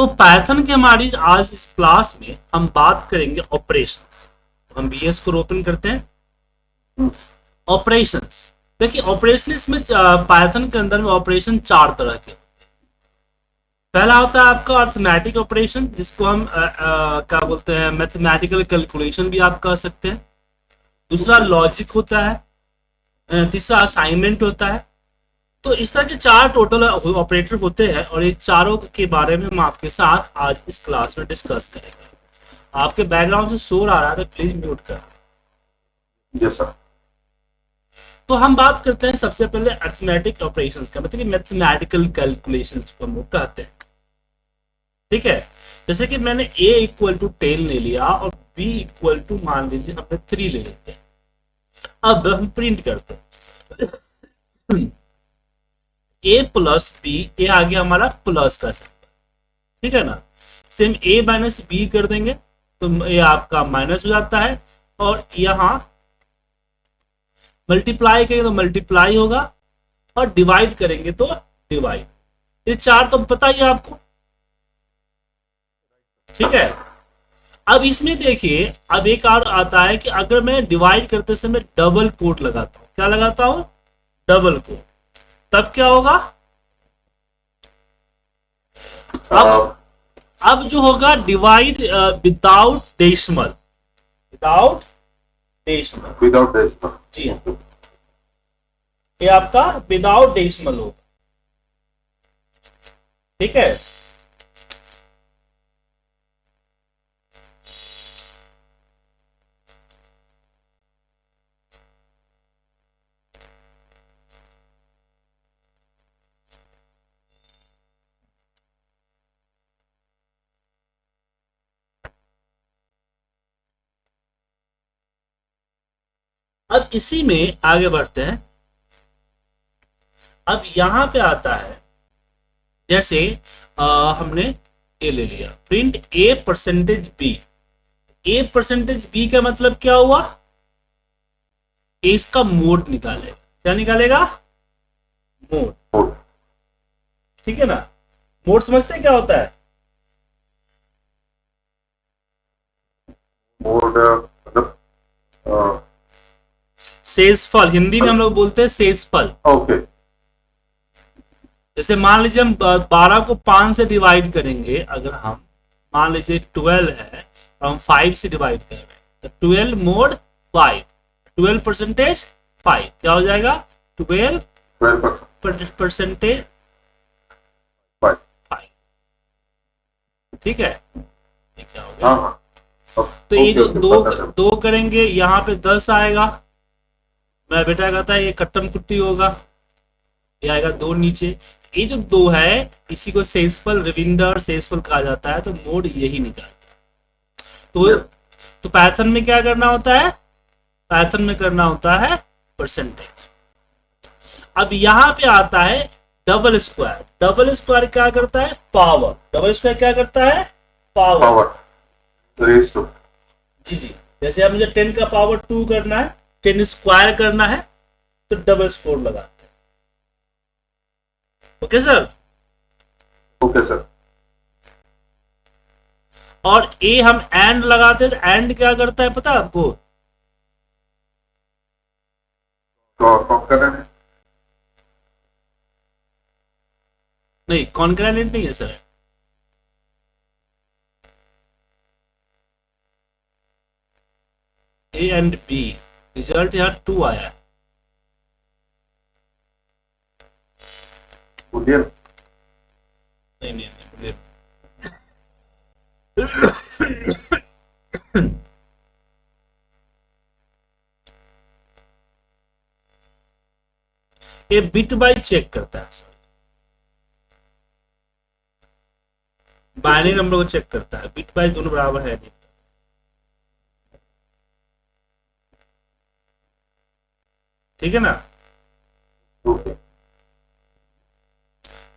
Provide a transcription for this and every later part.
तो पाइथन के हमारी आज इस क्लास में हम बात करेंगे ऑपरेशंस। तो हम बीएस को ओपन करते हैं। ऑपरेशंस देखिए, ऑपरेशन इसमें पाइथन के अंदर में ऑपरेशन चार तरह के। पहला होता है आपका अर्थमेटिक ऑपरेशन, जिसको हम क्या बोलते हैं, मैथमेटिकल कैलकुलेशन भी आप कह सकते हैं। दूसरा लॉजिक होता है। तीसरा असाइनमेंट होता है। तो इस तरह के चार टोटल ऑपरेटर होते हैं और ये चारों के बारे में हम आपके साथ आज इस क्लास में डिस्कस करेंगे। आपके बैकग्राउंड से शोर आ रहा है तो प्लीज म्यूट कर। Yes sir. तो हम बात करते हैं सबसे पहले अर्थमेटिक ऑपरेशंस का, मतलब कि मैथमेटिकल कैलकुलेशंस को हम लोग कहते हैं। ठीक है, जैसे कि मैंने a इक्वल टू 10 ले लिया और b इक्वल टू मान लीजिए हमने 3 ले लेते हैं। अब हम प्रिंट करते हैं a प्लस बी, ये आ गया हमारा प्लस का सिंबल। ठीक है ना, सेम a माइनस बी कर देंगे तो ये आपका माइनस हो जाता है, और यहां मल्टीप्लाई करेंगे तो मल्टीप्लाई होगा, और डिवाइड करेंगे तो डिवाइड। ये चार तो पता ही है आपको। ठीक है, अब इसमें देखिए, अब एक और आता है कि अगर मैं डिवाइड करते समय डबल कोट लगाता हूं, क्या लगाता हूं, डबल कोट, तब क्या होगा, अब जो होगा divide without decimal, without decimal, without decimal. जी हाँ, ये आपका विदाउट डेसिमल होगा। ठीक है, अब इसी में आगे बढ़ते हैं। अब यहां पे आता है, जैसे हमने ए ले लिया, print A percentage B. A percentage B का मतलब क्या हुआ, ए इसका मोड निकालेगा। क्या निकालेगा, मोड। ठीक है ना, मोड समझते हैं क्या होता है, मोड मतलब शेषफल, हिंदी में हम लोग बोलते हैं शेषफल। ओके। जैसे मान लीजिए हम 12 को 5 से डिवाइड करेंगे, अगर हम मान लीजिए 12 है और हम 5 से डिवाइड कर रहे हैं, तो 12 मोड 5, 12 परसेंटेज 5, क्या हो जाएगा, 12 परसेंटेज 5। ठीक है, ये क्या हो गया। तो ये जो दो करेंगे, यहाँ पे 10 आएगा। मैं बेटा कहता है ये कट्टम कुट्टी होगा, ये आएगा 2 नीचे। ये जो 2 है इसी को शेषफल, रिविंडर शेषफल कहा जाता है। तो मोड यही निकालता है। तो पाइथन में क्या करना होता है, पाइथन में करना होता है परसेंटेज। अब यहां पे आता है डबल स्क्वायर। डबल स्क्वायर क्या करता है, पावर। डबल स्क्वायर क्या करता है, पावर। जी जी, जैसे अब मुझे 10 का पावर 2 करना है, 10 स्क्वायर करना है, तो डबल स्कोर लगाते हैं। Okay sir, okay sir. और ए हम एंड लगाते हैं, तो एंड क्या करता है पता है आपको, नहीं कॉन्करेंट नहीं है sir. A and B, result यहाँ 2 आया है। नहीं नहीं नहीं, ये बिट बाय चेक करता है, बाइनरी नंबर को चेक करता है, बिट बाय दोनों बराबर है नहीं। ठीक है ना,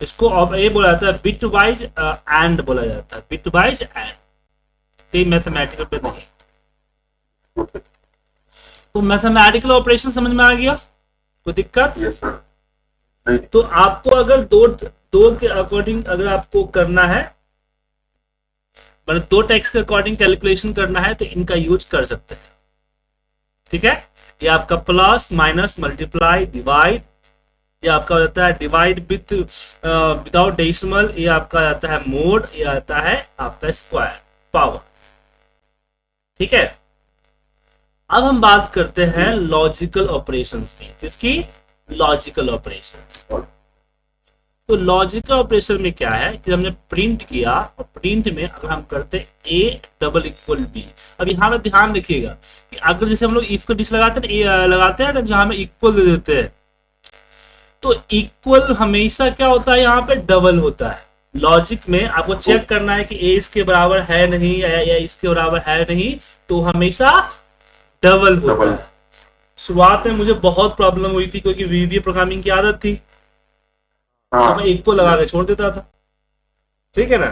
इसको अब ये बोला जाता है बिट वाइज एंड बोला जाता है, बिट वाइज एंड। तो मैथमेटिकल पे नहीं। तो मैथमेटिकल ऑपरेशन समझ में आ गया, कोई दिक्कत? Yes sir. तो आपको अगर दो के अकॉर्डिंग अगर आपको करना है मतलब दो टेक्स्ट के अकॉर्डिंग कैलकुलेशन करना है तो इनका यूज कर सकते हैं। ठीक है, ये आपका प्लस माइनस मल्टीप्लाई डिवाइड, ये आपका होता है डिवाइड विथ विदाउट डेसिमल, ये आपका आता है मोड, ये आता है आपका स्क्वायर पावर। ठीक है, अब हम बात करते हैं लॉजिकल ऑपरेशंस की। किसकी? Logical operations. तो लॉजिकल ऑपरेशन में क्या है कि हमने प्रिंट किया और प्रिंट में अगर हम करते a डबल इक्वल b, अब यहाँ पे ध्यान रखिएगा कि अगर जैसे हम लोग इफ कंडीशन लगाते हैं ना, जहां में इक्वल दे देते हैं, तो इक्वल हमेशा क्या होता है, यहाँ पे डबल होता है। लॉजिक में आपको चेक करना है कि a इसके बराबर है नहीं या इसके बराबर है नहीं, तो हमेशा डबल होता है। शुरुआत में मुझे बहुत प्रॉब्लम हुई थी क्योंकि वीवीए प्रोग्रामिंग की आदत थी, तो मैं इक्वल लगा के छोड़ देता था। ठीक है ना,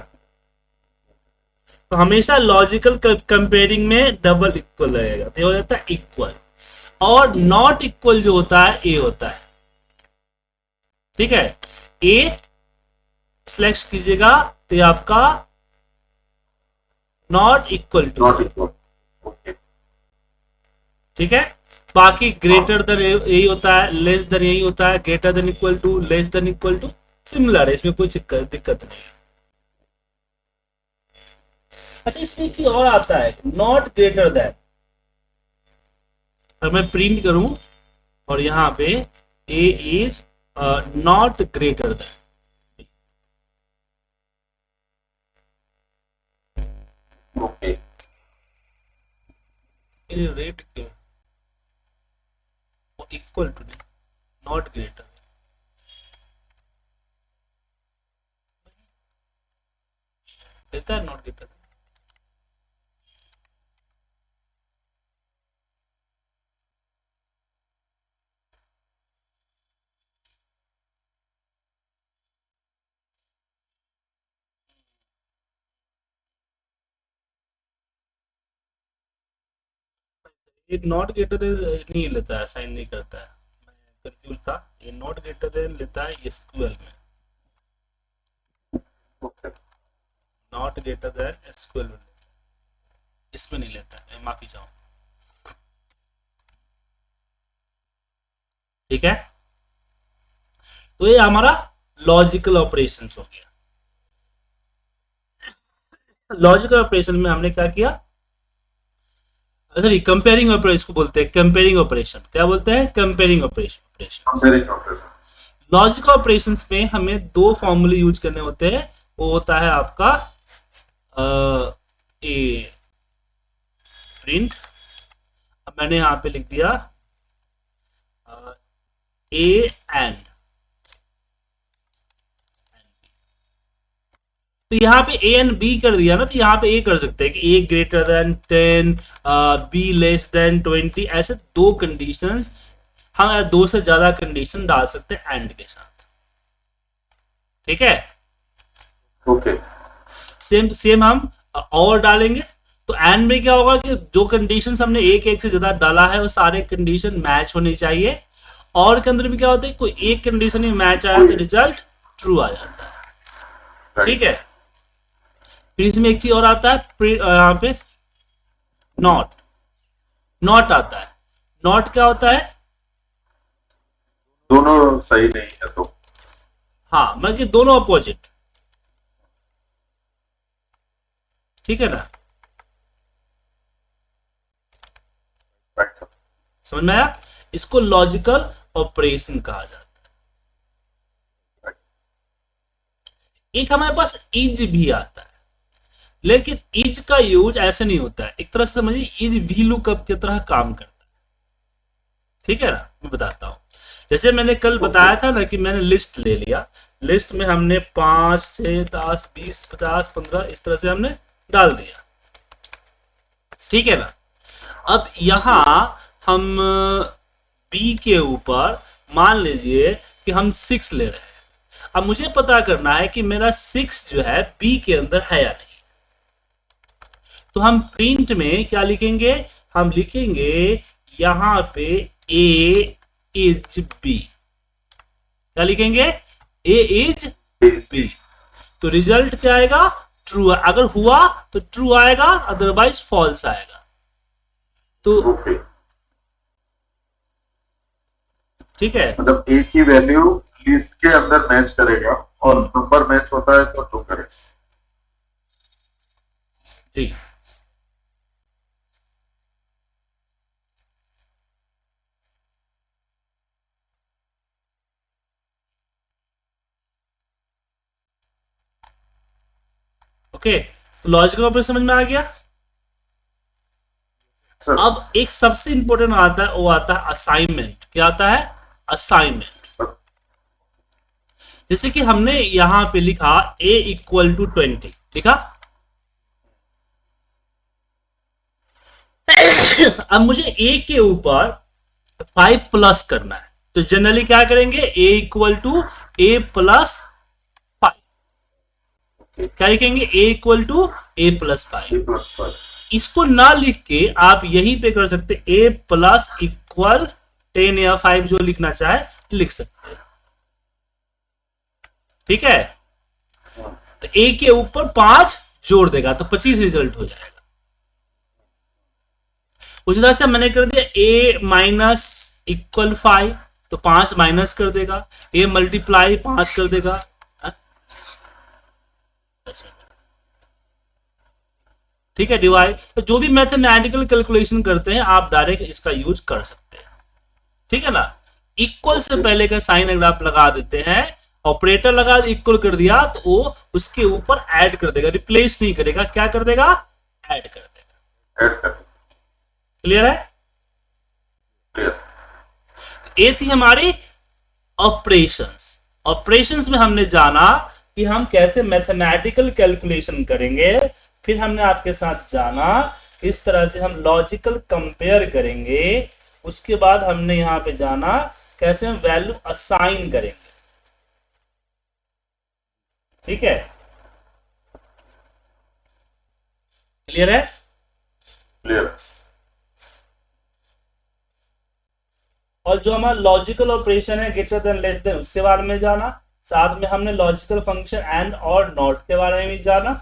तो हमेशा लॉजिकल कंपेयरिंग में डबल इक्वल लगेगा, तो हो जाता है इक्वल। और नॉट इक्वल जो होता है ए होता है। ठीक है, ए सिलेक्ट कीजिएगा तो ये आपका नॉट इक्वल टू। ठीक है, बाकी ग्रेटर देन यही होता है, लेस देन यही होता है, greater than equal to, less than equal to, similar है, इसमें कोई दिक्कत नहीं है। अच्छा, इसमें एक चीज और आता है, नॉट ग्रेटर देन। अगर मैं प्रिंट करूं और यहां पे A is not greater than, रेट क्यों इक्वल टू नॉट ग्रेटर, देता है नॉट ग्रेटर। एक नॉट ग्रेटर नहीं लेता है, साइन नहीं करता है, मैं कंफ्यूज था। ये नॉट ग्रेटर देन लेता है एसक्यूएल में, नॉट ग्रेटर देन एसक्यूएल में लेता है, इसमें नहीं लेता है, मैं माफी चाहूँ। ठीक है, तो ये हमारा लॉजिकल ऑपरेशन हो गया। लॉजिकल ऑपरेशन में हमने क्या किया, सॉरी कंपेयरिंग ऑपरेशन, इसको बोलते हैं कंपेयरिंग ऑपरेशन। क्या बोलते हैं? Comparing operation. लॉजिकल ऑपरेशंस में हमें दो फॉर्मूले यूज करने होते हैं। वो होता है आपका ए प्रिंट, अब मैंने यहां पे लिख दिया ए एंड, तो यहाँ पे ए एंड बी कर दिया ना, तो यहाँ पे ए कर सकते हैं कि A greater than 10, B less than 20, ऐसे दो कंडीशंस हम दो से ज्यादा कंडीशन डाल सकते हैं एंड के साथ। ठीक है, ओके, सेम हम और डालेंगे। तो एंड में क्या होगा कि जो कंडीशंस हमने एक से ज्यादा डाला है वो सारे कंडीशन मैच होनी चाहिए। और के अंदर में क्या होता है, कोई एक कंडीशन में मैच आया तो रिजल्ट ट्रू आ जाता है। ठीक है, फिर इसमें एक चीज और आता है, यहाँ पे नॉट आता है। नॉट क्या होता है? दोनों सही नहीं है तो, हाँ, मतलब कि दोनों अपोजिट। ठीक है ना, समझ में आया? इसको लॉजिकल ऑपरेशन कहा जाता है। एक हमारे पास इज भी आता है, लेकिन इज का यूज ऐसे नहीं होता है। एक तरह से समझिए इज वी लुकअप की तरह काम करता है। ठीक है ना, मैं बताता हूं। जैसे मैंने कल बताया था ना कि मैंने लिस्ट ले लिया, लिस्ट में हमने 5 से 10 20 50 15 इस तरह से हमने डाल दिया। ठीक है ना, अब यहां हम बी के ऊपर मान लीजिए कि हम 6 ले रहे हैं। अब मुझे पता करना है कि मेरा 6 जो है बी के अंदर है या नहीं। तो हम प्रिंट में क्या लिखेंगे, हम लिखेंगे यहां पे ए इज बी। क्या लिखेंगे? A is B. तो रिजल्ट क्या आएगा? ट्रू, अगर हुआ तो ट्रू आएगा, अदरवाइज फॉल्स आएगा। तो ओके, ठीक है, मतलब एक ही वैल्यू लिस्ट के अंदर मैच करेगा और नंबर मैच होता है तो ट्रू करेगा। ठीक। ओके, तो लॉजिकल ऑपरेशन समझ में आ गया। सर अब एक सबसे इंपॉर्टेंट आता है, वो आता है असाइनमेंट। क्या आता है? असाइनमेंट। जैसे कि हमने यहां पे लिखा a इक्वल टू 20 लिखा। अब मुझे a के ऊपर 5 प्लस करना है, तो जनरली क्या करेंगे? a equal to a plus 5। क्या लिखेंगे? a equal to a plus 5। Plus इसको ना लिख के आप यहीं पे कर सकते, a प्लस इक्वल 10 या 5 जो लिखना चाहे लिख सकते हैं। ठीक है, तो a के ऊपर 5 जोड़ देगा तो 25 रिजल्ट हो जाएगा। उसी तरह से मैंने कर दिया a माइनस इक्वल 5, तो 5 माइनस कर देगा, a मल्टीप्लाई 5 कर देगा। ठीक है, डिवाइड। तो जो भी मैथमेटिकल कैलकुलेशन करते हैं आप डायरेक्ट इसका यूज कर सकते हैं। ठीक है ना। इक्वल से पहले का साइन अगर आप लगा देते हैं, ऑपरेटर लगा इक्वल कर दिया, तो वो उसके ऊपर ऐड कर देगा, रिप्लेस नहीं करेगा। क्या कर देगा? ऐड कर देगा। क्लियर है? ये थी हमारी ऑपरेशंस। ऑपरेशंस में हमने जाना कि हम कैसे मैथमेटिकल कैलकुलेशन करेंगे, फिर हमने आपके साथ जाना इस तरह से हम लॉजिकल कंपेयर करेंगे, उसके बाद हमने यहां पे जाना कैसे हम वैल्यू असाइन करेंगे। ठीक है, क्लियर है? क्लियर। और जो हमारा लॉजिकल ऑपरेशन है ग्रेटर देन लेस देन, उसके बारे में जाना। साथ में हमने लॉजिकल फंक्शन एंड और नॉट के बारे में जाना।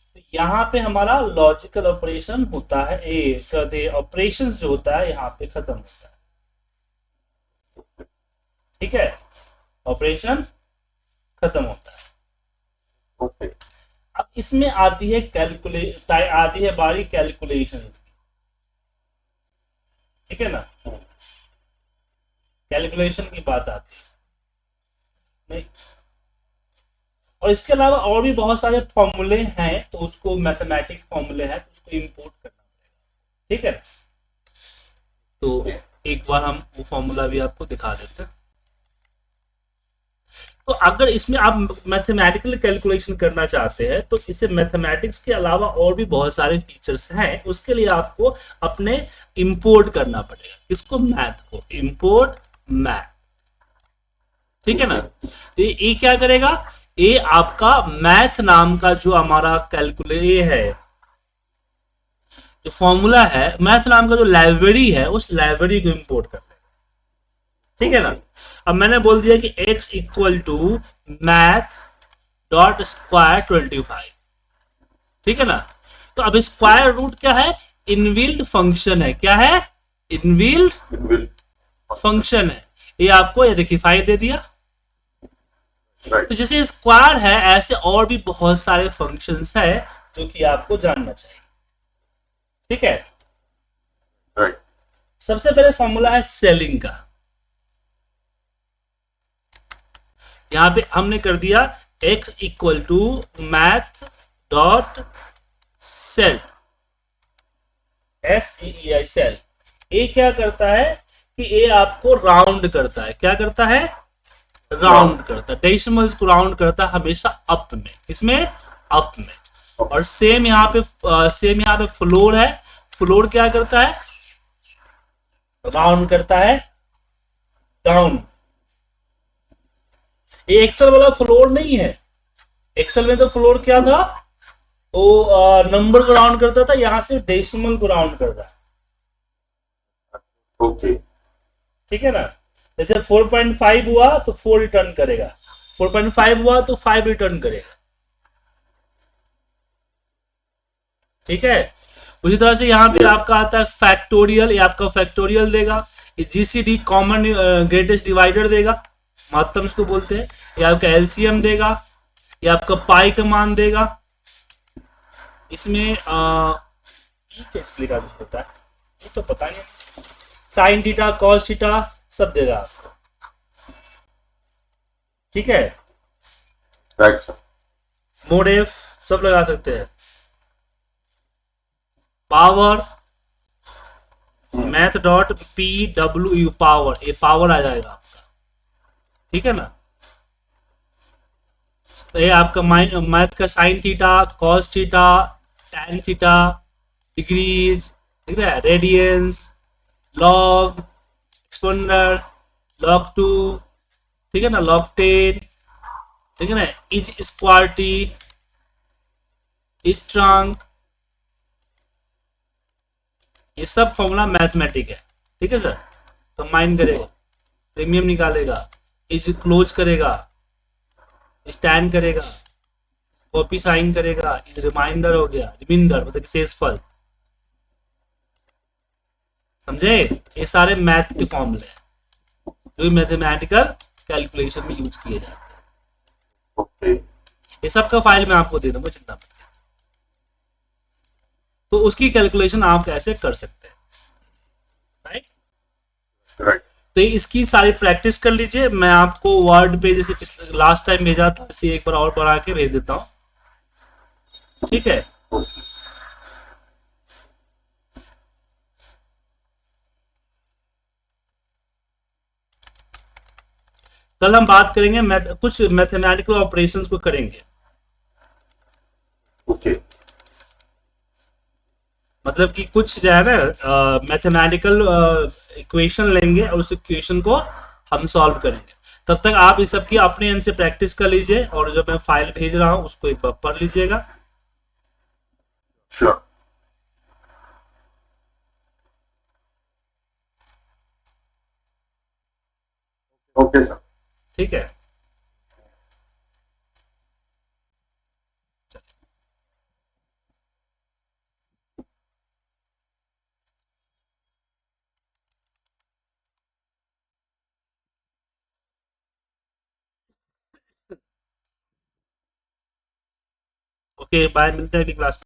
तो यहां पे हमारा लॉजिकल ऑपरेशन होता है, कहते ऑपरेशन जो होता है यहाँ पे खत्म होता है। ठीक है, ऑपरेशन खत्म होता है। ओके, अब इसमें आती है आती है बारी कैलकुलेशन की। ठीक है ना, कैलकुलेशन की बात आती है नहीं। और इसके अलावा और भी बहुत सारे फॉर्मूले हैं, तो उसको मैथमेटिक फॉर्मूले हैं तो उसको इंपोर्ट करना पड़ेगा। ठीक है ना, तो एक बार हम वो फॉर्मूला भी आपको दिखा देते हैं। तो अगर इसमें आप मैथमेटिकल कैलकुलेशन करना चाहते हैं तो इसे मैथमेटिक्स के अलावा और भी बहुत सारे फीचर्स हैं, उसके लिए आपको अपने इंपोर्ट करना पड़ेगा। इसको मैथ को इंपोर्ट मैथ। ठीक है ना, तो ये क्या करेगा? ये आपका मैथ नाम का जो हमारा कैलकुलेट है, जो फॉर्मूला है, मैथ नाम का जो लाइब्रेरी है, उस लाइब्रेरी को इंपोर्ट कर देगा। ठीक है ना। अब मैंने बोल दिया कि x equal to math dot square 25। ठीक है ना, तो अब स्क्वायर रूट क्या है? इनबिल्ट फंक्शन है। क्या है? इनबिल्ट फंक्शन है। ये आपको ये देखिए 5 दे दिया। तो जैसे स्क्वायर है, ऐसे और भी बहुत सारे फंक्शंस है जो कि आपको जानना चाहिए। ठीक है, सबसे पहले फॉर्मूला है सेलिंग का। यहां पे हमने कर दिया x equal to math dot ceil, SEI ceil. ए क्या करता है कि ए आपको राउंड करता है। क्या करता है? राउंड करता है। डेसिमल्स को राउंड करता है हमेशा अप में। किसमें? अप में। और सेम यहाँ पे फ्लोर है। फ्लोर क्या करता है? राउंड करता है डाउन। ये एक्सेल वाला फ्लोर नहीं है। एक्सेल में तो फ्लोर क्या था? वो नंबर को राउंड करता था, यहां से डेसिमल को राउंड करता है। ओके, ठीक है ना, जैसे 4.5 हुआ तो 4 रिटर्न करेगा, 4.5 हुआ तो 5 रिटर्न करेगा, ठीक है। उसी तरह से यहाँ पे आपका आता है फैक्टोरियल, ये आपका फैक्टोरियल देगा, ये जीसीडी कॉमन ग्रेटेस्ट डिवाइडर देगा, महत्तम इसको बोलते हैं, ये आपका एलसीएम देगा, ये आपका पाई का मान देगा, इसमें ये कैसे लिखा होता है ये तो पता नहीं, साइन थीटा कॉस थीटा सब देगा आपको, ठीक है। Right sir. मोड एफ सब लगा सकते हैं, power math dot P W you power, ये पावर आ जाएगा आपका, ठीक है ना। तो ये आपका मैथ का sine theta cos theta tan theta degrees, ठीक है, रेडियंस लॉग एक्सपोनेंट लॉग 2, ठीक है ना, लॉग 10, ठीक है ना, is square T is trunk, ये सब फॉर्मूला मैथमेटिक है, ठीक है सर। कंबाइन करेगा, प्रीमियम निकालेगा, इज क्लोज करेगा, स्टैंड करेगा, कॉपी साइन करेगा, इज रिमाइंडर हो गया, रिमाइंडर मतलब शेषफल, समझे। ये सारे मैथ के फॉर्मूले हैं जो मैथमेटिकल कैलकुलेशन में यूज किए जाते हैं, ओके ये सब का फाइल मैं आपको दे दूंगा, चिंता मत करिए। तो उसकी कैलकुलेशन आप कैसे कर सकते हैं, राइट। राइट। तो इसकी सारी प्रैक्टिस कर लीजिए, मैं आपको वर्ड पे जैसे लास्ट टाइम भेजा था इसे एक बार और बना के भेज देता हूँ, ठीक है। कल हम बात करेंगे कुछ मैथमेटिकल ऑपरेशंस को करेंगे, ओके मतलब कि कुछ जो है ना मैथमेटिकल इक्वेशन लेंगे और उस इक्वेशन को हम सॉल्व करेंगे। तब तक आप इस सब की अपने एंड से प्रैक्टिस कर लीजिए, और जो मैं फाइल भेज रहा हूँ उसको एक बार पढ़ लीजिएगा। श्योर। Okay sir. ठीक है, ओके बाय, मिलते हैं अगली क्लास में।